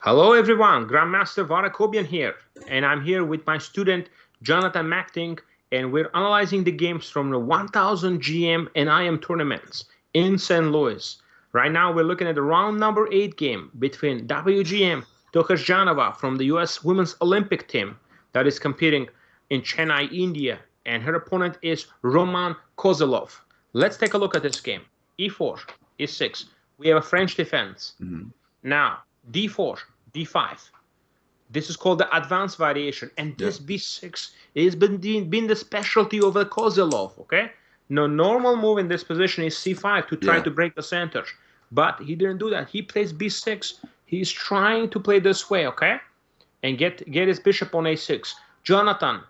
Hello everyone, Grandmaster Var Akobian here, and I'm here with my student Jonathan Macting, and we're analyzing the games from the 1000 GM and IM tournaments in St. Louis. Right now we're looking at the round number 8 game between WGM Tokhirjonova from the US Women's Olympic team that is competing in Chennai, India, and her opponent is Roman Kozelov. Let's take a look at this game. E4, E6. We have a French defense. Now, D4, D5. This is called the advanced variation, and this B6 has been the specialty of the Kozelov, okay? No normal move in this position is C5 to try to break the center, but he didn't do that. He plays B6. He's trying to play this way, okay? And get his bishop on A6. Jonathan,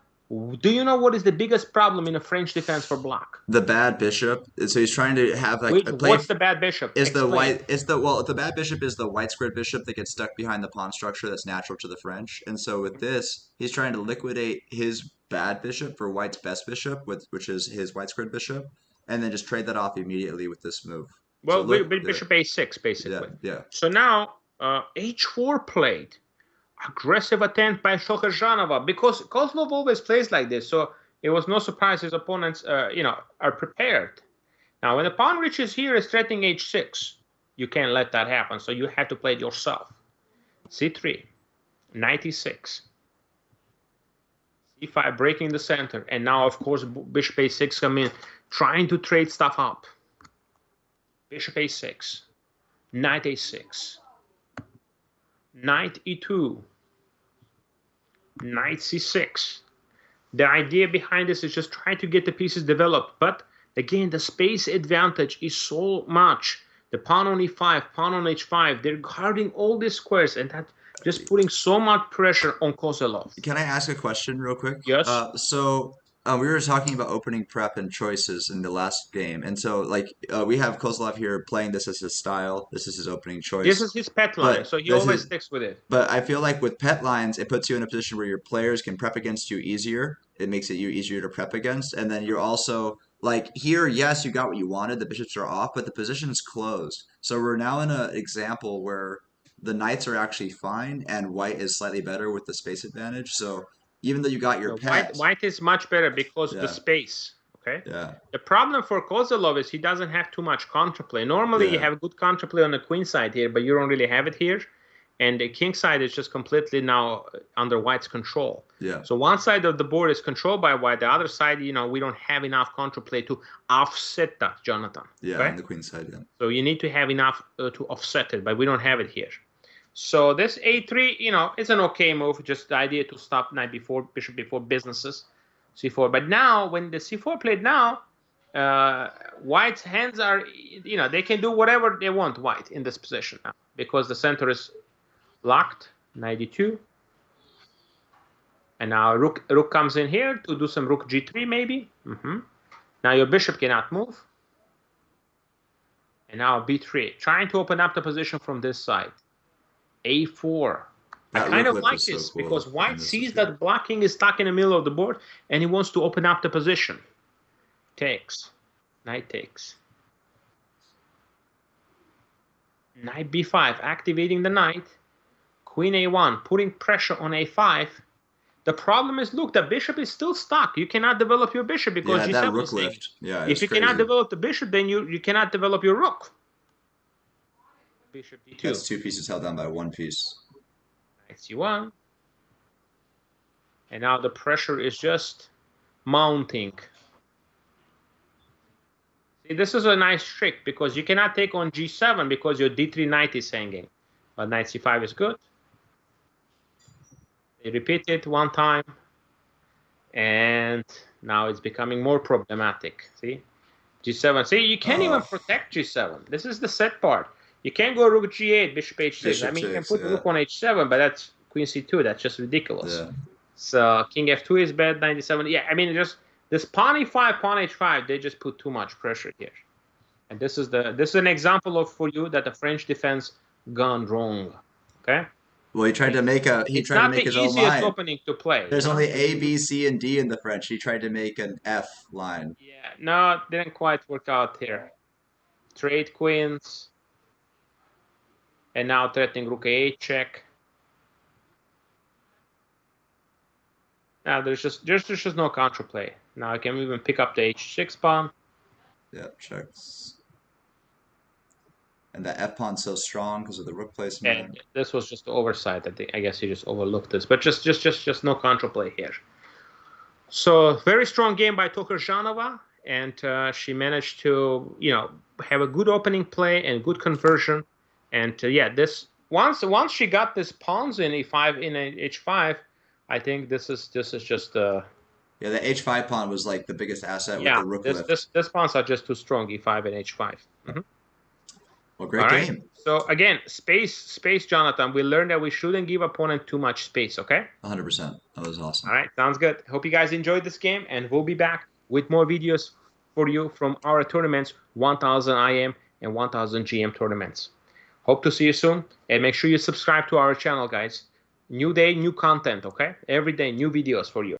do you know what is the biggest problem in a French defense for black? The bad bishop. So he's trying to have like a play. What's the bad bishop? Is the white? Is the the bad bishop is the white squared bishop that gets stuck behind the pawn structure that's natural to the French. And so with this, he's trying to liquidate his bad bishop for white's best bishop, which is his white squared bishop, and then just trade that off immediately with this move. Well, so bishop A6 basically. Yeah. So now H4 played. Aggressive attempt by Tokhirjonova because Kozelov always plays like this, so it was no surprise his opponents, are prepared. Now, when the pawn reaches here, is threatening H6. You can't let that happen, so you have to play it yourself. C3, knight E6, C5 breaking the center, and now, of course, bishop A6 come in, trying to trade stuff up. Bishop A6, knight A6. Knight E2, knight C6. The idea behind this is just trying to get the pieces developed, but again, the space advantage is so much. The pawn on E5, pawn on H5, they're guarding all these squares, and that just putting so much pressure on Kozelov. Can I ask a question real quick? Yes. We were talking about opening prep and choices in the last game, and so we have Kozlov here playing this as his style. This is his opening choice. This is his pet line, so he always sticks with it. But I feel like with pet lines, it puts you in a position where your players can prep against you easier. It makes it easier to prep against, and then you're also like here. Yes, you got what you wanted. The bishops are off, but the position is closed. So we're now in an example where the knights are actually fine, and white is slightly better with the space advantage. So even though you got your pet, white is much better because of the space. Okay. Yeah. The problem for Kozelov is he doesn't have too much counterplay. Normally, you have a good counterplay on the queen side here, but you don't really have it here. And the king side is just completely now under white's control. Yeah. So one side of the board is controlled by white. The other side, we don't have enough counterplay to offset that, Jonathan. Yeah, right? On the queen side, yeah. So you need to have enough to offset it, but we don't have it here. So this A3, is an okay move. Just the idea to stop knight before, bishop before businesses, C4. But now, when the C4 played now, white's hands are, they can do whatever they want, white, in this position now. Because the center is locked, knight E2. And now rook comes in here to do some rook G3 maybe. Now your bishop cannot move. And now B3, trying to open up the position from this side. A4. I kind of like this because white sees that blocking is stuck in the middle of the board and he wants to open up the position. Takes. Knight takes. Knight B5, activating the knight. Queen A1, putting pressure on A5. The problem is, look, the bishop is still stuck. You cannot develop your bishop because G7 is taken. Yeah, if you cannot develop the bishop, then you cannot develop your rook. Bishop D2. That's two pieces held down by one piece. Knight C1. And now the pressure is just mounting. See, this is a nice trick because you cannot take on G7 because your D3 knight is hanging. But knight C5 is good. They repeat it one time. And now it's becoming more problematic. See? G7. See, you can't even protect G7. This is the set part. You can't go rook G8, bishop H6. I mean, you can put rook on H7, but that's queen C2. That's just ridiculous. Yeah. So king F2 is bad, 97. Yeah, I mean, just this pawn E5, pawn H5, they just put too much pressure here. And this is an example of for you that the French defense gone wrong. Okay. Well, he tried to make his own line. It's not the easiest opening to play. There's only A, B, C, and D in the French. He tried to make an F line. Yeah, no, it didn't quite work out here. Trade queens. And now threatening rook A8 check. Now there's just no counterplay. Now I can even pick up the h6 pawn. Yeah, checks. And the F pawn's so strong because of the rook And placement. this was just the oversight. I guess you just overlooked this, but just no counterplay here. So very strong game by Tokhirjonova, and she managed to have a good opening play and good conversion. And yeah, this once she got this pawns in e5 in h5, I think this is just Yeah, the h5 pawn was like the biggest asset with yeah, the rook lift. this pawns are just too strong, e5 and h5. Well, All great right. game. So again, space, Jonathan. We learned that we shouldn't give opponent too much space. Okay. 100%. That was awesome. All right. Sounds good. Hope you guys enjoyed this game, and we'll be back with more videos for you from our tournaments, 1000 IM and 1000 GM tournaments. Hope to see you soon, and make sure you subscribe to our channel, guys. New day, new content. Okay. Every day, new videos for you.